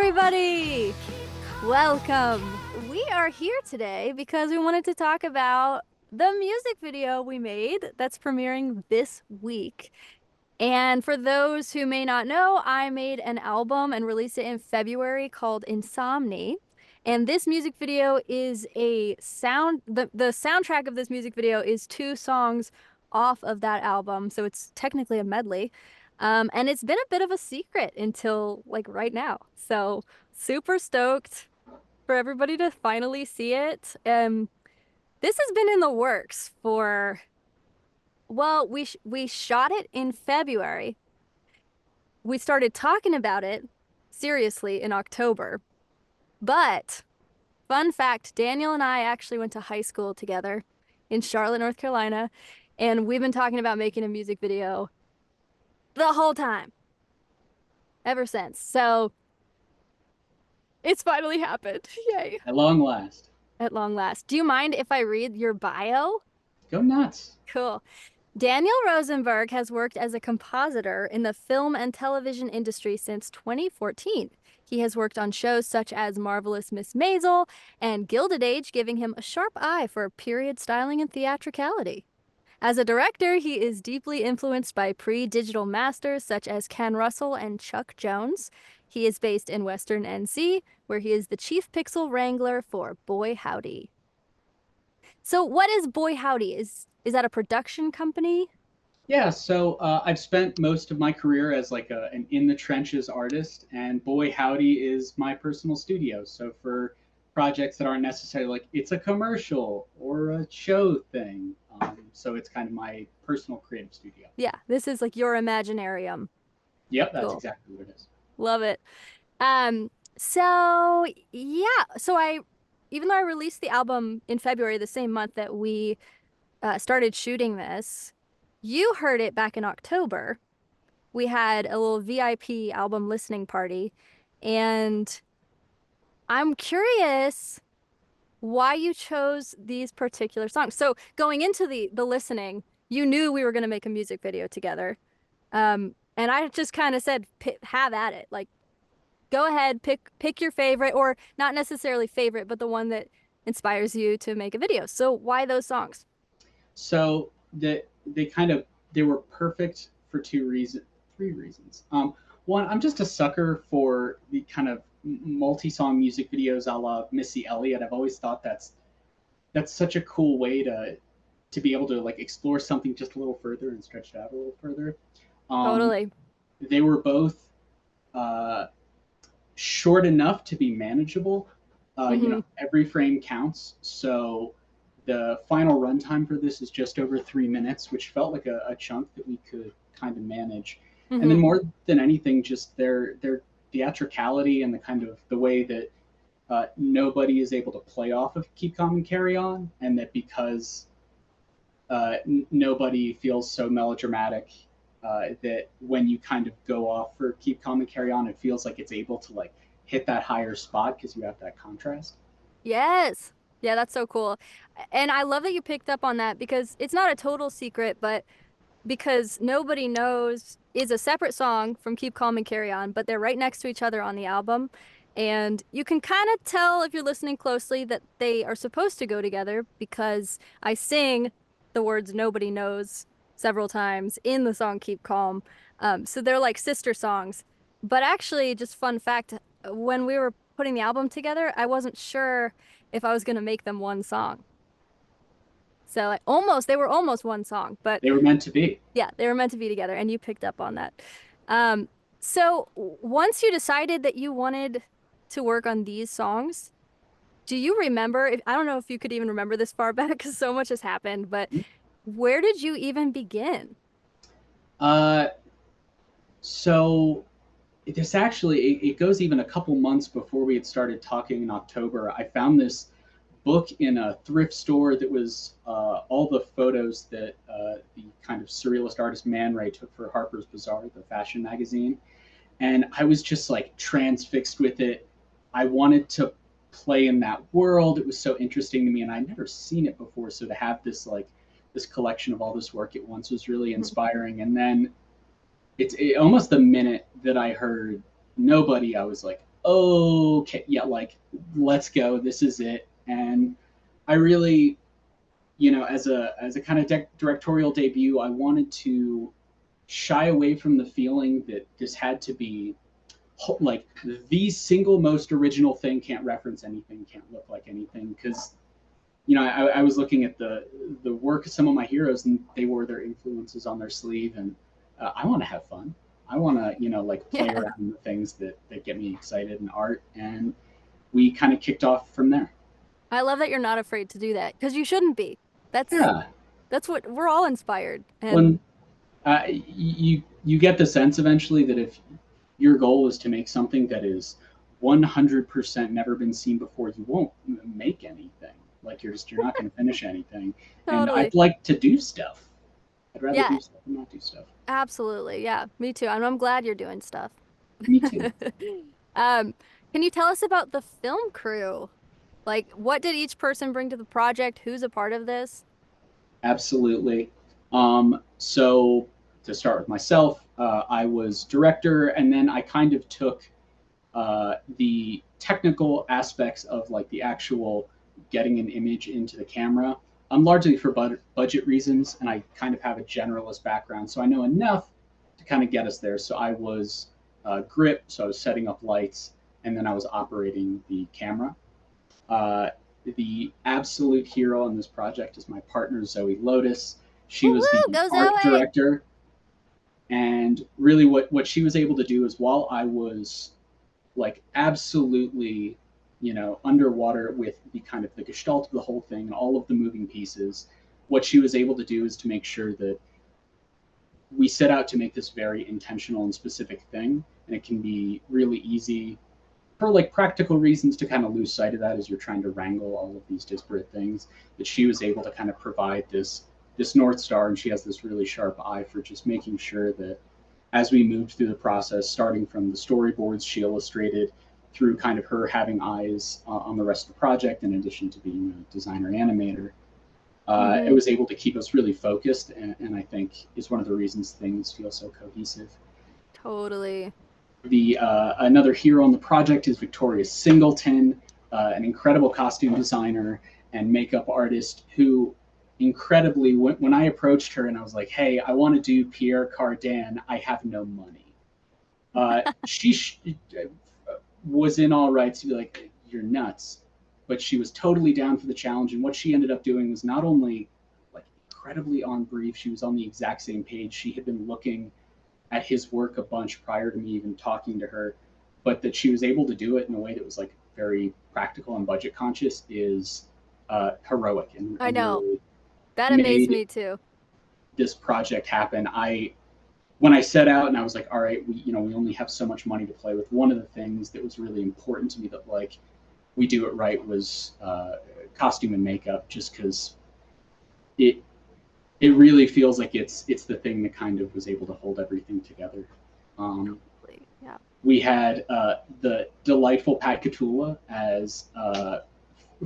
everybody! Welcome! We are here today because we wanted to talk about the music video we made that's premiering this week. And for those who may not know, I made an album and released it in February called Insomni. And this music video is the soundtrack of this music video is two songs off of that album. So it's technically a medley. And it's been a bit of a secret until like right now. So super stoked for everybody to finally see it. This has been in the works for, well, we shot it in February. We started talking about it seriously in October. But fun fact, Daniel and I actually went to high school together in Charlotte, North Carolina, and we've been talking about making a music video the whole time ever since. So it's finally happened. Yay. At long last. At long last. Do you mind if I read your bio? Go nuts. Cool. Daniel Rosenberg has worked as a compositor in the film and television industry since 2014. He has worked on shows such as Marvelous Miss Maisel and Gilded Age, giving him a sharp eye for period styling and theatricality. As a director, he is deeply influenced by pre-digital masters such as Ken Russell and Chuck Jones. He is based in Western NC, where he is the chief pixel wrangler for Boy Howdy. So what is Boy Howdy? Is that a production company? Yeah, so I've spent most of my career as like an in the trenches artist, and Boy Howdy is my personal studio. So for projects that aren't necessarily like it's a commercial or a show thing, so it's kind of my personal creative studio. Yeah, this is like your Imaginarium. Yep, that's Cool. exactly what it is. Love it. So yeah, even though I released the album in February, the same month that we started shooting this, you heard it back in October. We had a little VIP album listening party, and I'm curious why you chose these particular songs. So going into the listening, you knew we were going to make a music video together. And I just kind of said, have at it. Like, go ahead, pick your favorite, or not necessarily favorite, but the one that inspires you to make a video. So why those songs? So they were perfect for three reasons. One, I'm just a sucker for the kind of multi-song music videos a la Missy Elliott. I've always thought that's such a cool way to be able to like explore something just a little further and stretch it out a little further. Totally. They were both short enough to be manageable. Every frame counts. So the final runtime for this is just over 3 minutes, which felt like a chunk that we could kind of manage. And then more than anything, just their theatricality and the kind of the way that nobody is able to play off of Keep Calm and Carry On, and that because nobody feels so melodramatic, that when you kind of go off for Keep Calm and Carry On, it feels like it's able to like hit that higher spot because you have that contrast. Yes. Yeah, that's so cool. And I love that you picked up on that because it's not a total secret, but because Nobody Knows is a separate song from Keep Calm and Carry On, but they're right next to each other on the album. And you can kind of tell if you're listening closely that they are supposed to go together because I sing the words Nobody Knows several times in the song Keep Calm. So they're like sister songs. But actually, just fun fact, when we were putting the album together, I wasn't sure if I was going to make them one song. So they were almost one song, but they were meant to be. Yeah, they were meant to be together, and you picked up on that. So once you decided that you wanted to work on these songs, do you remember, I don't know if you could even remember this far back because so much has happened, but where did you even begin? So this actually, it goes even a couple months before we had started talking in October. I found this book in a thrift store that was all the photos that the kind of surrealist artist Man Ray took for Harper's Bazaar, the fashion magazine. And I was just like transfixed with it. I wanted to play in that world. It was so interesting to me, and I'd never seen it before. So to have this collection of all this work at once was really inspiring. And then almost the minute that I heard Nobody, I was like, okay, yeah, like let's go. This is it. And I really, as a kind of directorial debut, I wanted to shy away from the feeling that this had to be like the single most original thing, can't reference anything, can't look like anything, because I was looking at the work of some of my heroes, and they wore their influences on their sleeve, and I want to have fun. I want to like play Yeah. around with things that get me excited in art, and we kind of kicked off from there. I love that you're not afraid to do that because you shouldn't be. That's Yeah, that's what we're all inspired. And when you get the sense eventually that if your goal is to make something that is 100% never been seen before, you won't make anything. Like you're not going to finish anything. And totally. I'd like to do stuff. I'd rather Yeah, do stuff than not do stuff. absolutely. Yeah, me too. And I'm glad you're doing stuff. Me too. Um, can you tell us about the film crew? Like, what did each person bring to the project? Who's a part of this? Absolutely. So to start with myself, I was director, and then I kind of took the technical aspects of like the actual getting an image into the camera, largely for budget reasons, and I kind of have a generalist background, so I know enough to kind of get us there. So I was grip, so I was setting up lights, and then I was operating the camera. Uh, the absolute hero on this project is my partner Zoë Lotus. She Woo was the woo, go art Zoe! director, and really what she was able to do is while I was like absolutely underwater with the kind of the gestalt of the whole thing and all of the moving pieces, what she was able to do is to make sure that we set out to make this very intentional and specific thing, and it can be really easy for like practical reasons to kind of lose sight of that as you're trying to wrangle all of these disparate things. That she was able to kind of provide this north star, and she has this really sharp eye for just making sure that as we moved through the process, starting from the storyboards she illustrated through kind of her having eyes on the rest of the project, in addition to being a designer animator, it Mm-hmm. was able to keep us really focused, and I think is one of the reasons things feel so cohesive. Totally. The another hero on the project is Victoria Singleton, an incredible costume designer and makeup artist who incredibly when I approached her and I was like, "Hey, I want to do Pierre Cardin. I have no money." She was in all rights to be like, "You're nuts," but she was totally down for the challenge. And what she ended up doing was not only like incredibly on brief, she was on the exact same page. She had been looking at his work a bunch prior to me even talking to her, but that she was able to do it in a way that was like very practical and budget conscious is heroic, I and know. really That amazed made me too. this project happen. When I set out and I was like, all right, we only have so much money to play with. One of the things that was really important to me that like we do it right was costume and makeup, just because it it really feels like it's the thing that kind of was able to hold everything together. Um, Totally. Yeah. we had the delightful Pat Kotula as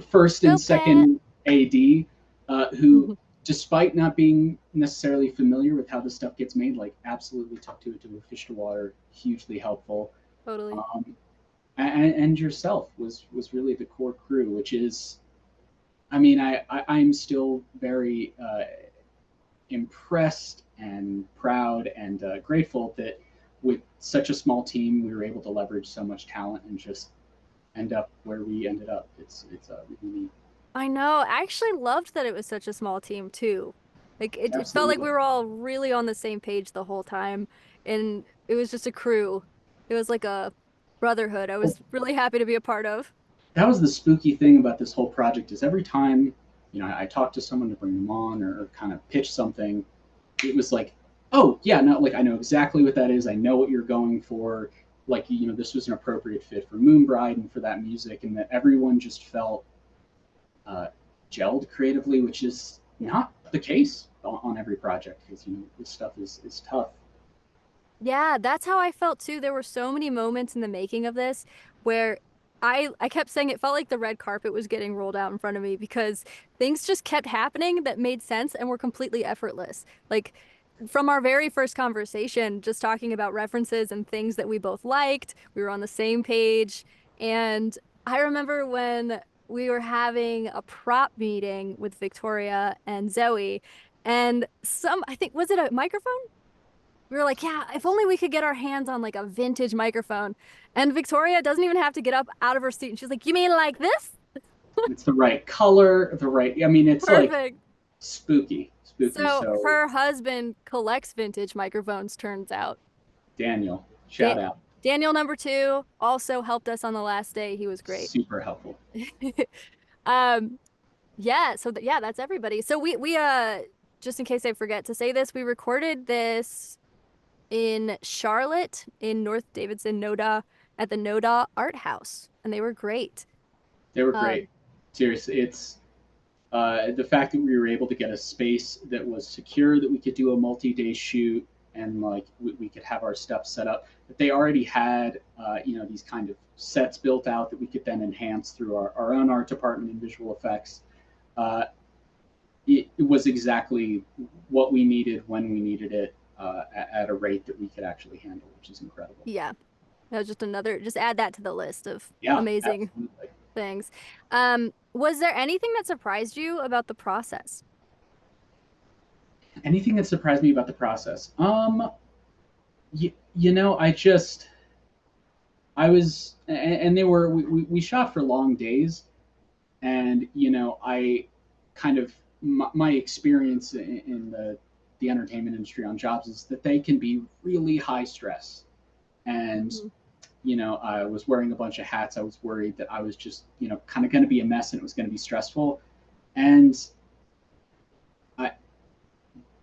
first Go and Pat. second AD, who, despite not being necessarily familiar with how this stuff gets made, like absolutely took to it to a fish to water, hugely helpful. Totally. Um, and yourself was really the core crew, which is, I mean, I'm still very impressed and proud and grateful that with such a small team we were able to leverage so much talent and just end up where we ended up. It's really neat. I know. I actually loved that it was such a small team too. Like it felt like Absolutely. we were all really on the same page the whole time, and it was just a crew. It was like a brotherhood. I Well, was really happy to be a part of. that was the spooky thing about this whole project is every time I talked to someone to bring them on or kind of pitch something, it was like, oh yeah, no, like I know exactly what that is. I know what you're going for. Like this was an appropriate fit for Moonbride and for that music, and that everyone just felt uh, gelled creatively, which is Yeah. not the case on every project because this stuff is tough. Yeah, that's how I felt too. There were so many moments in the making of this where I kept saying it felt like the red carpet was getting rolled out in front of me because things just kept happening that made sense and were completely effortless. Like from our very first conversation, just talking about references and things that we both liked. We were on the same page. And I remember when we were having a prop meeting with Victoria and Zoe, and I think, was it a microphone? We were like, yeah, if only we could get our hands on like a vintage microphone. And Victoria doesn't even have to get up out of her seat. And she's like, you mean like this? It's the right color, the right. I mean, it's like Perfect. spooky, spooky. So So her husband collects vintage microphones, turns out. Daniel, Da shout out, Daniel number two also helped us on the last day. He was great. super helpful. Um, yeah, so yeah, that's everybody. So we just in case I forget to say this, we recorded this in Charlotte in North Davidson, NODA at the NODA Art House, and they were great. They were Um, great. Seriously, it's the fact that we were able to get a space that was secure, that we could do a multi-day shoot, and like we could have our stuff set up. But they already had, these kind of sets built out that we could then enhance through our own art department and visual effects. Uh, it was exactly what we needed when we needed it, at a rate that we could actually handle, which is incredible. yeah, that was just another, just add that to the list of Yeah, amazing absolutely. things. Was there anything that surprised you about the process? Anything that surprised me about the process? I just I was, and they were, we shot for long days, and I kind of my experience in the entertainment industry on jobs is that they can be really high stress, and Mhm. I was wearing a bunch of hats. I was worried that I was just kind of going to be a mess and it was going to be stressful, and I,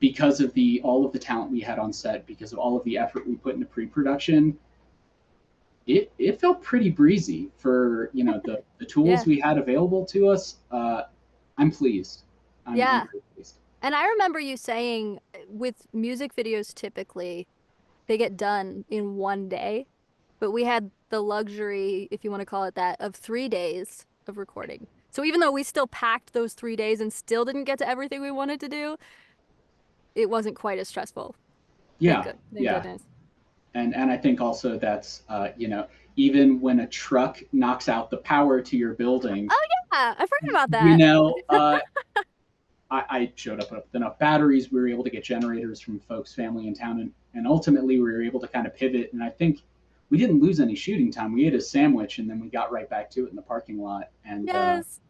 because of the all of the talent we had on set, because of all of the effort we put into pre-production, it felt pretty breezy for the tools Yeah. we had available to us. I'm pleased. I'm Yeah. very pleased. And I remember you saying with music videos, typically they get done in one day, but we had the luxury, if you want to call it that, of 3 days of recording. So even though we still packed those 3 days and still didn't get to everything we wanted to do, it wasn't quite as stressful. Thank Yeah, good. Thank yeah, goodness. and I think also that's even when a truck knocks out the power to your building, Oh yeah, I forgot about you that. know, uh, I showed up with enough batteries. We were able to get generators from folks' family in town, and ultimately we were able to kind of pivot. And I think we didn't lose any shooting time. We ate a sandwich, and then we got right back to it in the parking lot. And Yes.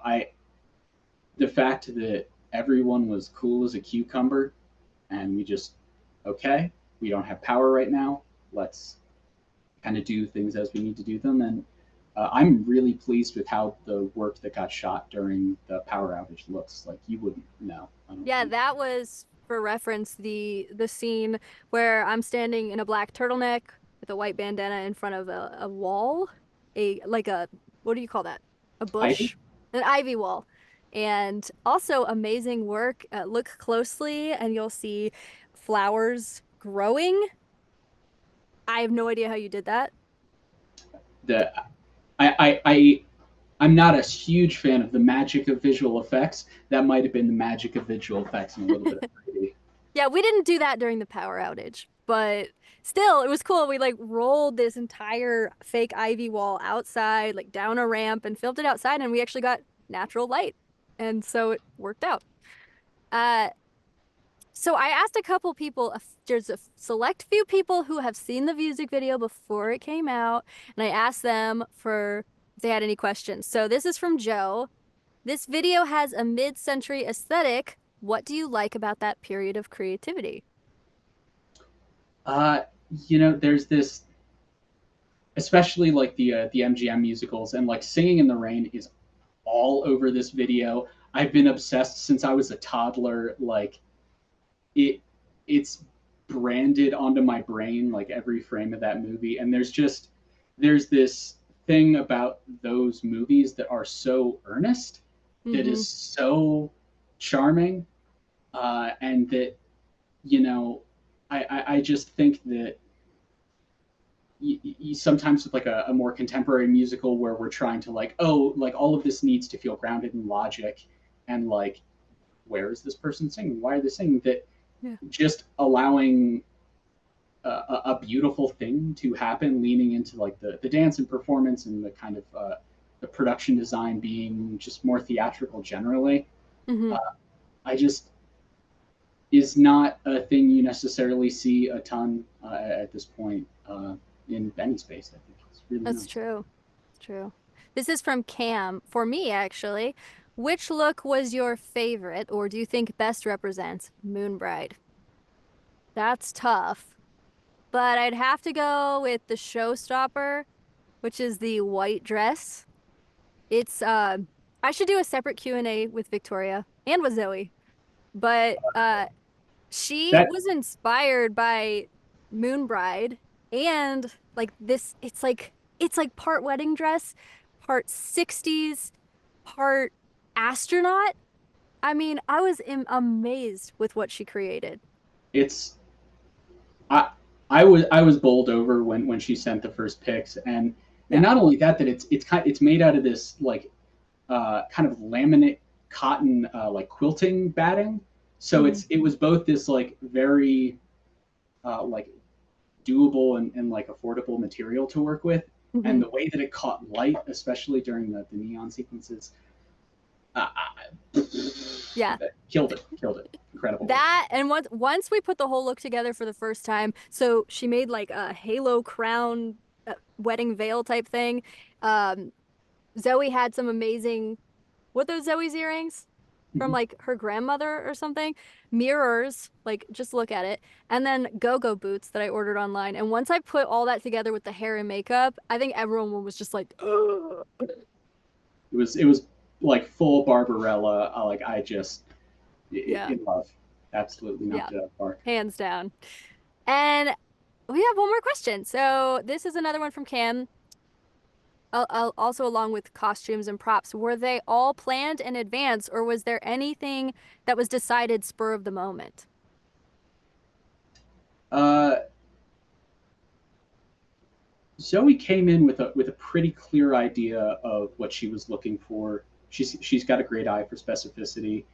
I the fact that everyone was cool as a cucumber, and we just okay, we don't have power right now. Let's kind of do things as we need to do them. And I'm really pleased with how the work that got shot during the power outage looks. Like you wouldn't know, I don't Yeah, think. that was for reference the scene where I'm standing in a black turtleneck with a white bandana in front of a wall, a like a what do you call that? A Ivy? bush, an ivy wall. And also amazing work. Look closely and you'll see flowers growing. I have no idea how you did that. The I'm not a huge fan of the magic of visual effects. That might have been the magic of visual effects and a little bit of 3D. Yeah, we didn't do that during the power outage, but still, it was cool. We like rolled this entire fake ivy wall outside, like down a ramp and filmed it outside, and we actually got natural light. And so it worked out. Uh, so I asked a couple people, there's a select few people who have seen the music video before it came out, and I asked them for if they had any questions. So this is from Joe. This video has a mid-century aesthetic. What do you like about that period of creativity? Uh, there's this, especially like the MGM musicals, and like Singing in the Rain is all over this video. I've been obsessed since I was a toddler. Like it it's branded onto my brain, like every frame of that movie. And there's this thing about those movies that are so earnest, that Hmm. is so charming, and that you know I just think that sometimes with like a more contemporary musical where we're trying to like, oh, like all of this needs to feel grounded in logic, and like, where is this person singing, why are they singing, that Yeah. just allowing a beautiful thing to happen, leaning into like the dance and performance and the kind of the production design being just more theatrical generally. Hmm. Uh, I just is not a thing you necessarily see a ton at this point in any space. I think it's really That's nice. true. It's true. This is from Cam. For me, actually, which look was your favorite, or do you think best represents Moon Bride? That's tough, but I'd have to go with the showstopper, which is the white dress. It's I should do a separate Q&A with Victoria and with Zoe, but she That was inspired by Moon Bride and like this it's like part wedding dress, part 60s, part astronaut. I mean, I was amazed with what she created. it's I I was bowled over when she sent the first pics, and Yeah. not only that it's made out of this like kind of laminate cotton like quilting batting. So Hmm. it was both this like very like doable and like affordable material to work with, and Hmm. the way that it caught light, especially during the neon sequences, uh, Yeah. killed it, incredible work. That and once we put the whole look together for the first time, so she made like a halo crown wedding veil type thing. Um, Zoe had some amazing, what are those Zoe's earrings? From Mm-hmm. like her grandmother or something. Mirrors, like just look at it. And then go-go boots that I ordered online. And once I put all that together with the hair and makeup, I think everyone was just like, ugh. It was like full Barbarella. Like I just Yeah, in love, absolutely yeah, knocked it out of the park. hands down. And we have one more question. So this is another one from Cam. Also along with costumes and props, were they all planned in advance, or was there anything that was decided spur of the moment? Uh, Zoe came in with a pretty clear idea of what she was looking for. She's got a great eye for specificity.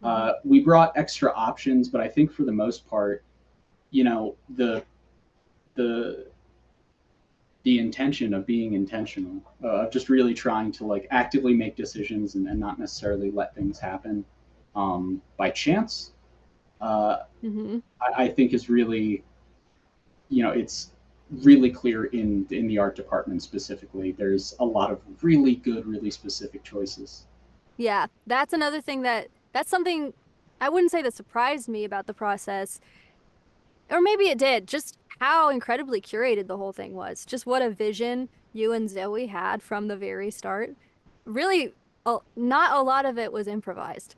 Hmm. We brought extra options, but I think for the most part, you know, the the intention of being intentional, of just really trying to like actively make decisions and not necessarily let things happen by chance. Uh, Hmm. I think is really, it's really clear in the art department specifically. There's a lot of really good, really specific choices. Yeah, that's another thing that's something I wouldn't say that surprised me about the process, or maybe it did, just how incredibly curated the whole thing was. Just what a vision you and Zoe had from the very start. Really, not a lot of it was improvised.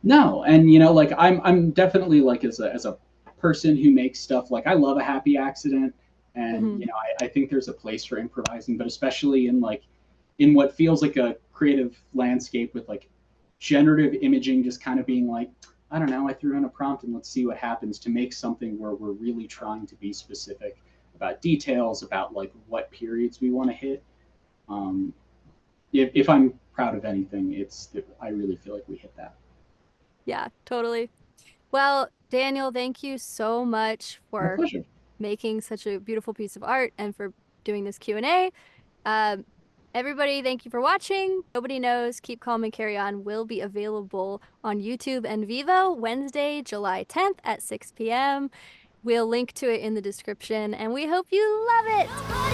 No, and like I'm definitely like as a person who makes stuff, like I love a happy accident, and Hmm. I think there's a place for improvising, but especially in like in what feels like a creative landscape with like generative imaging just kind of being like, I don't know, I threw in a prompt and let's see what happens, to make something where we're really trying to be specific about details, about like what periods we want to hit. Um, if I'm proud of anything, I really feel like we hit that. Yeah, totally. Well, Daniel, thank you so much My for pleasure. making such a beautiful piece of art and for doing this Q&A. Um, Everybody, thank you for watching. Nobody Knows, Keep Calm and Carry On will be available on YouTube and Vivo Wednesday, July 10th at 6 p.m. We'll link to it in the description, and we hope you love it.